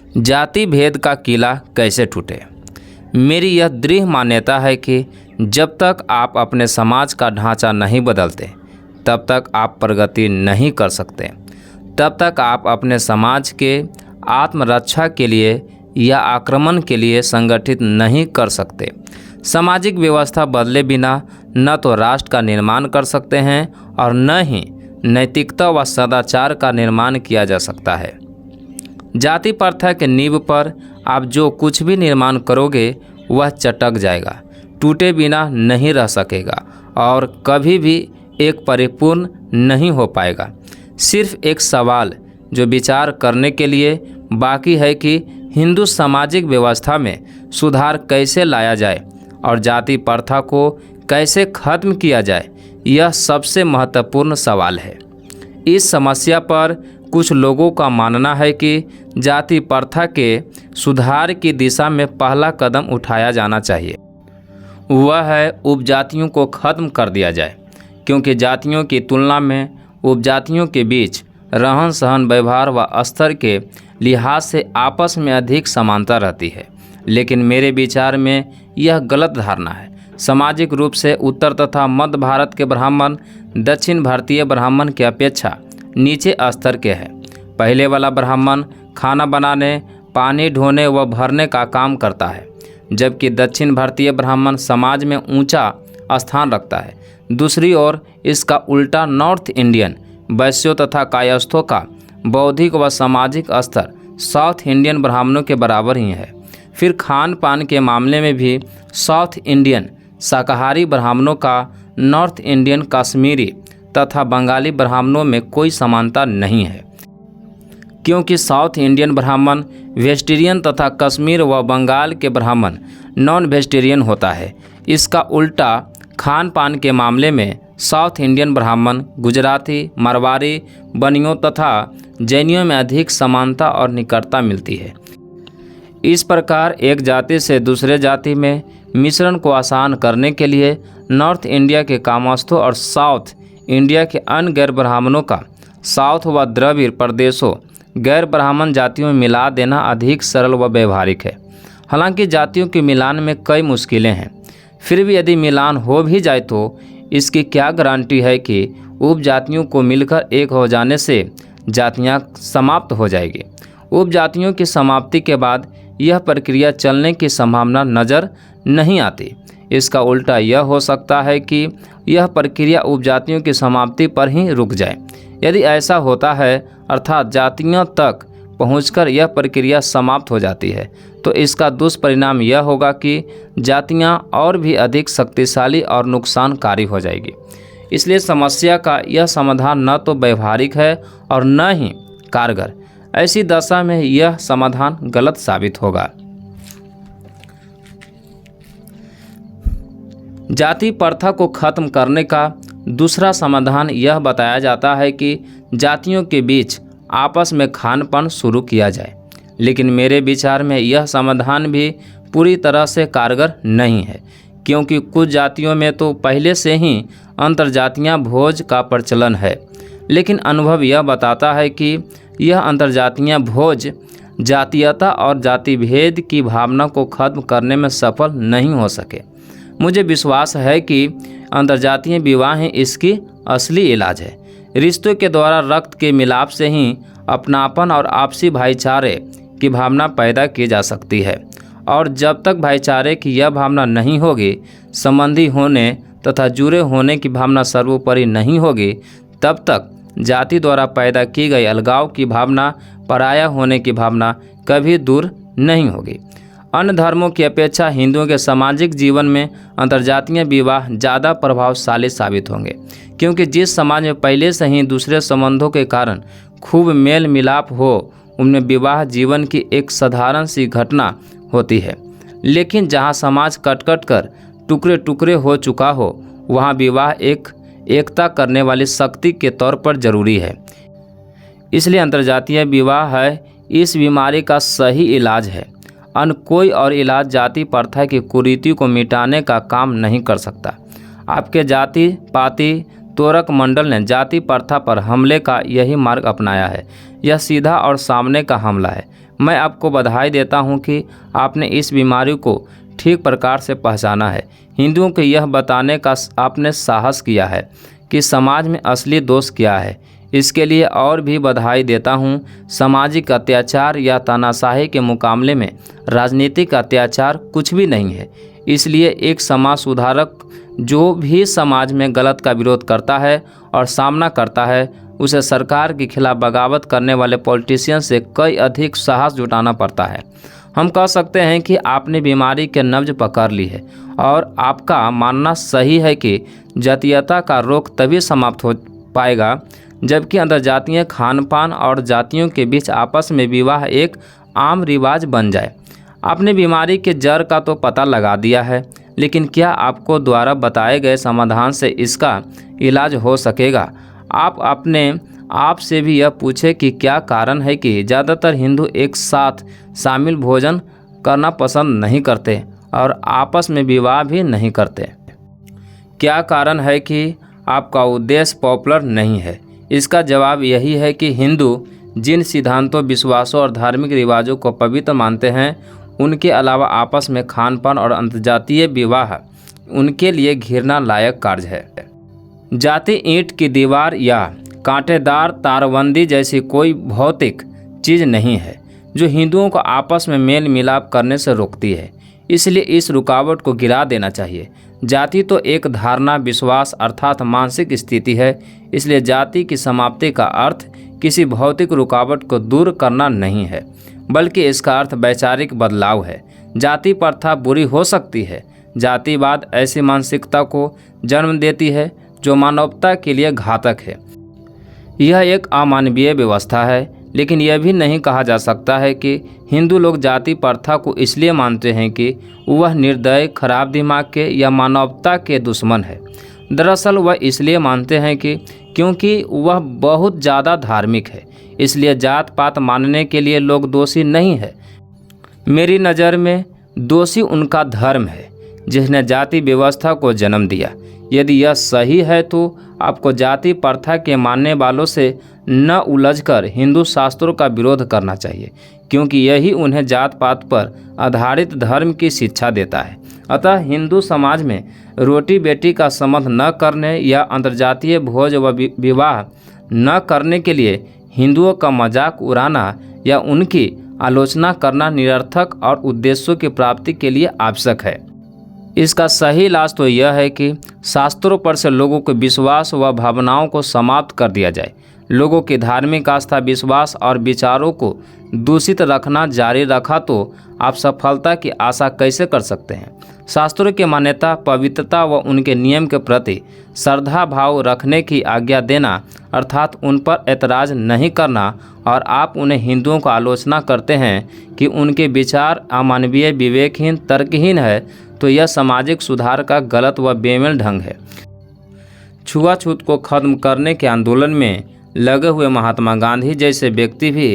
जाति भेद का किला कैसे टूटे। मेरी यह दृढ़ मान्यता है कि जब तक आप अपने समाज का ढांचा नहीं बदलते तब तक आप प्रगति नहीं कर सकते। तब तक आप अपने समाज के आत्मरक्षा के लिए या आक्रमण के लिए संगठित नहीं कर सकते। सामाजिक व्यवस्था बदले बिना न तो राष्ट्र का निर्माण कर सकते हैं और न ही नैतिकता व सदाचार का निर्माण किया जा सकता है। जाति प्रथा के नींव पर आप जो कुछ भी निर्माण करोगे वह चटक जाएगा, टूटे बिना नहीं रह सकेगा और कभी भी एक परिपूर्ण नहीं हो पाएगा। सिर्फ एक सवाल जो विचार करने के लिए बाकी है कि हिंदू सामाजिक व्यवस्था में सुधार कैसे लाया जाए और जाति प्रथा को कैसे खत्म किया जाए, यह सबसे महत्वपूर्ण सवाल है। इस समस्या पर कुछ लोगों का मानना है कि जाति प्रथा के सुधार की दिशा में पहला कदम उठाया जाना चाहिए। वह है उपजातियों को खत्म कर दिया जाए, क्योंकि जातियों की तुलना में उपजातियों के बीच रहन सहन, व्यवहार व स्तर के लिहाज से आपस में अधिक समानता रहती है। लेकिन मेरे विचार में यह गलत धारणा है। सामाजिक रूप से उत्तर तथा मध्य भारत के ब्राह्मण दक्षिण भारतीय ब्राह्मण की अपेक्षा नीचे स्तर के हैं। पहले वाला ब्राह्मण खाना बनाने, पानी ढोने व भरने का काम करता है, जबकि दक्षिण भारतीय ब्राह्मण समाज में ऊंचा स्थान रखता है। दूसरी ओर इसका उल्टा नॉर्थ इंडियन वैश्यों तथा कायस्थों का बौद्धिक व सामाजिक स्तर साउथ इंडियन ब्राह्मणों के बराबर ही है। फिर खान पान के मामले में भी साउथ इंडियन शाकाहारी ब्राह्मणों का नॉर्थ इंडियन कश्मीरी तथा बंगाली ब्राह्मणों में कोई समानता नहीं है, क्योंकि साउथ इंडियन ब्राह्मण वेजिटेरियन तथा कश्मीर व बंगाल के ब्राह्मण नॉन वेजिटेरियन होता है। इसका उल्टा खान पान के मामले में साउथ इंडियन ब्राह्मण गुजराती, मारवाड़ी, बनियों तथा जैनियों में अधिक समानता और निकटता मिलती है। इस प्रकार एक जाति से दूसरे जाति में मिश्रण को आसान करने के लिए नॉर्थ इंडिया के कामस्थों और साउथ इंडिया के अन्य गैर ब्राह्मणों का साउथ व द्रविड़ प्रदेशों गैर ब्राह्मण जातियों में मिला देना अधिक सरल व व्यवहारिक है। हालांकि जातियों के मिलान में कई मुश्किलें हैं, फिर भी यदि मिलान हो भी जाए तो इसकी क्या गारंटी है कि उपजातियों को मिलकर एक हो जाने से जातियां समाप्त हो जाएगी। उपजातियों की समाप्ति के बाद यह प्रक्रिया चलने की संभावना नज़र नहीं आती। इसका उल्टा यह हो सकता है कि यह प्रक्रिया उपजातियों की समाप्ति पर ही रुक जाए। यदि ऐसा होता है, अर्थात जातियों तक पहुंचकर यह प्रक्रिया समाप्त हो जाती है, तो इसका दुष्परिणाम यह होगा कि जातियां और भी अधिक शक्तिशाली और नुकसानकारी हो जाएगी। इसलिए समस्या का यह समाधान न तो व्यवहारिक है और न ही कारगर। ऐसी दशा में यह समाधान गलत साबित होगा। जाति प्रथा को खत्म करने का दूसरा समाधान यह बताया जाता है कि जातियों के बीच आपस में खान पान शुरू किया जाए। लेकिन मेरे विचार में यह समाधान भी पूरी तरह से कारगर नहीं है, क्योंकि कुछ जातियों में तो पहले से ही अंतर्जातीय भोज का प्रचलन है। लेकिन अनुभव यह बताता है कि यह अंतर्जातीय भोज जातीयता और जाति भेद की भावना को खत्म करने में सफल नहीं हो सके। मुझे विश्वास है कि अंतर्जातीय विवाह ही इसकी असली इलाज है। रिश्तों के द्वारा रक्त के मिलाप से ही अपनापन और आपसी भाईचारे की भावना पैदा की जा सकती है, और जब तक भाईचारे की यह भावना नहीं होगी, संबंधी होने तथा जुड़े होने की भावना सर्वोपरि नहीं होगी, तब तक जाति द्वारा पैदा की गई अलगाव की भावना, पराया होने की भावना कभी दूर नहीं होगी। अन्य धर्मों की अपेक्षा हिंदुओं के सामाजिक जीवन में अंतर्जातीय विवाह ज़्यादा प्रभावशाली साबित होंगे, क्योंकि जिस समाज में पहले से ही दूसरे संबंधों के कारण खूब मेल मिलाप हो, उनमें विवाह जीवन की एक साधारण सी घटना होती है। लेकिन जहाँ समाज कट कट कर टुकड़े टुकड़े हो चुका हो, वहाँ विवाह एक एकता करने वाली शक्ति के तौर पर जरूरी है। इसलिए अंतर्जातीय विवाह है इस बीमारी का सही इलाज है। अन्य कोई और इलाज जाति प्रथा की कुरीति को मिटाने का काम नहीं कर सकता। आपके जाति पाति तोरक मंडल ने जाति प्रथा पर हमले का यही मार्ग अपनाया है। यह सीधा और सामने का हमला है। मैं आपको बधाई देता हूं कि आपने इस बीमारी को ठीक प्रकार से पहचाना है। हिंदुओं को यह बताने का आपने साहस किया है कि समाज में असली दोष क्या है। इसके लिए और भी बधाई देता हूं। सामाजिक अत्याचार या तानाशाही के मुकाबले में राजनीतिक अत्याचार कुछ भी नहीं है। इसलिए एक समाज सुधारक जो भी समाज में गलत का विरोध करता है और सामना करता है, उसे सरकार के खिलाफ बगावत करने वाले पॉलिटिशियन से कई अधिक साहस जुटाना पड़ता है। हम कह सकते हैं कि आपने बीमारी के नब्ज पकड़ ली है और आपका मानना सही है कि जातीयता का रोग तभी समाप्त हो पाएगा जबकि अंतर्जातीय खान पान और जातियों के बीच आपस में विवाह एक आम रिवाज बन जाए। आपने बीमारी के जड़ का तो पता लगा दिया है, लेकिन क्या आपको द्वारा बताए गए समाधान से इसका इलाज हो सकेगा? आप अपने आप से भी यह पूछे कि क्या कारण है कि ज़्यादातर हिंदू एक साथ शामिल भोजन करना पसंद नहीं करते और आपस में विवाह भी नहीं करते। क्या कारण है कि आपका उद्देश्य पॉपुलर नहीं है? इसका जवाब यही है कि हिंदू जिन सिद्धांतों, विश्वासों और धार्मिक रिवाजों को पवित्र मानते हैं, उनके अलावा आपस में खान पान और अंतर्जातीय विवाह उनके लिए घृणा लायक कार्य है। जाति ईंट की दीवार या कांटेदार तारबंदी जैसी कोई भौतिक चीज़ नहीं है जो हिंदुओं को आपस में मेल मिलाप करने से रोकती है। इसलिए इस रुकावट को गिरा देना चाहिए। जाति तो एक धारणा, विश्वास अर्थात मानसिक स्थिति है। इसलिए जाति की समाप्ति का अर्थ किसी भौतिक रुकावट को दूर करना नहीं है, बल्कि इसका अर्थ वैचारिक बदलाव है। जाति प्रथा बुरी हो सकती है। जातिवाद ऐसी मानसिकता को जन्म देती है जो मानवता के लिए घातक है। यह एक अमानवीय व्यवस्था है, लेकिन यह भी नहीं कहा जा सकता है कि हिंदू लोग जाति प्रथा को इसलिए मानते हैं कि वह निर्दयी, खराब दिमाग के या मानवता के दुश्मन है। दरअसल वह इसलिए मानते हैं कि क्योंकि वह बहुत ज़्यादा धार्मिक है। इसलिए जात पात मानने के लिए लोग दोषी नहीं है। मेरी नज़र में दोषी उनका धर्म है जिसने जाति व्यवस्था को जन्म दिया। यदि यह सही है तो आपको जाति प्रथा के मानने वालों से न उलझकर हिंदू शास्त्रों का विरोध करना चाहिए, क्योंकि यही उन्हें जात पात पर आधारित धर्म की शिक्षा देता है। अतः हिंदू समाज में रोटी बेटी का संबंध न करने या अंतर्जातीय भोज व विवाह न करने के लिए हिंदुओं का मजाक उड़ाना या उनकी आलोचना करना निरर्थक और उद्देश्यों की प्राप्ति के लिए आवश्यक है। इसका सही इलाज तो यह है कि शास्त्रों पर से लोगों के विश्वास व भावनाओं को समाप्त कर दिया जाए। लोगों की धार्मिक आस्था, विश्वास और विचारों को दूषित रखना जारी रखा तो आप सफलता की आशा कैसे कर सकते हैं? शास्त्रों की मान्यता, पवित्रता व उनके नियम के प्रति श्रद्धा भाव रखने की आज्ञा देना अर्थात उन पर ऐतराज़ नहीं करना, और आप उन्हें हिंदुओं को आलोचना करते हैं कि उनके विचार अमानवीय, विवेकहीन, तर्कहीन है, तो यह सामाजिक सुधार का गलत व बेमेल ढंग है। छुआछूत को खत्म करने के आंदोलन में लगे हुए महात्मा गांधी जैसे व्यक्ति भी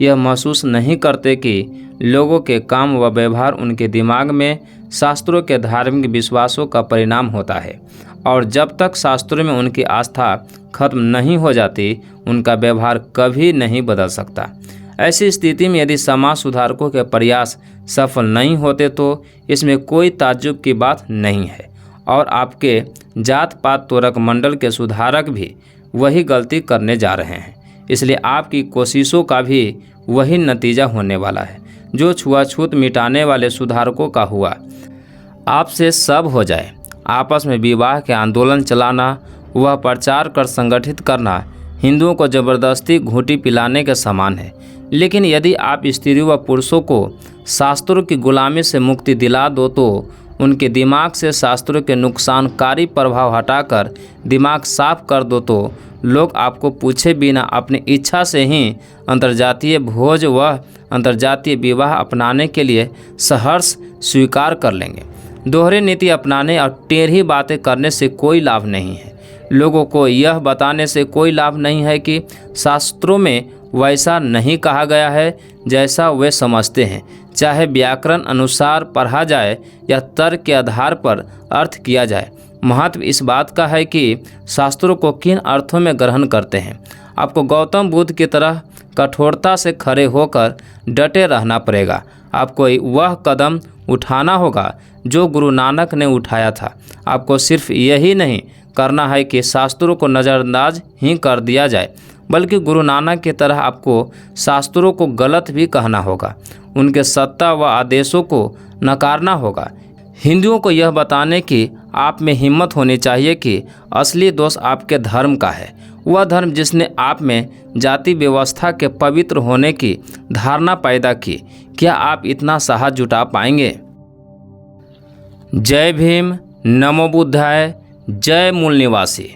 यह महसूस नहीं करते कि लोगों के काम व व्यवहार उनके दिमाग में शास्त्रों के धार्मिक विश्वासों का परिणाम होता है, और जब तक शास्त्रों में उनकी आस्था खत्म नहीं हो जाती, उनका व्यवहार कभी नहीं बदल सकता। ऐसी स्थिति में यदि समाज सुधारकों के प्रयास सफल नहीं होते तो इसमें कोई ताज्जुब की बात नहीं है, और आपके जात पात तोरक मंडल के सुधारक भी वही गलती करने जा रहे हैं। इसलिए आपकी कोशिशों का भी वही नतीजा होने वाला है जो छुआछूत मिटाने वाले सुधारकों का हुआ। आपसे सब हो जाए, आपस में विवाह के आंदोलन चलाना, वह प्रचार कर संगठित करना हिंदुओं को ज़बरदस्ती घूंटी पिलाने के समान है। लेकिन यदि आप स्त्रियों व पुरुषों को शास्त्रों की गुलामी से मुक्ति दिला दो तो उनके दिमाग से शास्त्रों के नुकसानकारी प्रभाव हटाकर दिमाग साफ कर दो तो लोग आपको पूछे बिना अपनी इच्छा से ही अंतर्जातीय भोज व अंतर्जातीय विवाह अपनाने के लिए सहर्ष स्वीकार कर लेंगे। दोहरी नीति अपनाने और टेढ़ी बातें करने से कोई लाभ नहीं है। लोगों को यह बताने से कोई लाभ नहीं है कि शास्त्रों में वैसा नहीं कहा गया है जैसा वे समझते हैं, चाहे व्याकरण अनुसार पढ़ा जाए या तर्क के आधार पर अर्थ किया जाए। महत्व इस बात का है कि शास्त्रों को किन अर्थों में ग्रहण करते हैं। आपको गौतम बुद्ध की तरह कठोरता से खड़े होकर डटे रहना पड़ेगा। आपको वह कदम उठाना होगा जो गुरु नानक ने उठाया था। आपको सिर्फ यही नहीं करना है कि शास्त्रों को नज़रअंदाज ही कर दिया जाए, बल्कि गुरु नानक की तरह आपको शास्त्रों को गलत भी कहना होगा, उनके सत्ता व आदेशों को नकारना होगा। हिंदुओं को यह बताने की आप में हिम्मत होनी चाहिए कि असली दोष आपके धर्म का है, वह धर्म जिसने आप में जाति व्यवस्था के पवित्र होने की धारणा पैदा की। क्या आप इतना साहस जुटा पाएंगे? जय भीम, नमो बुद्धाय, जय मूल निवासी।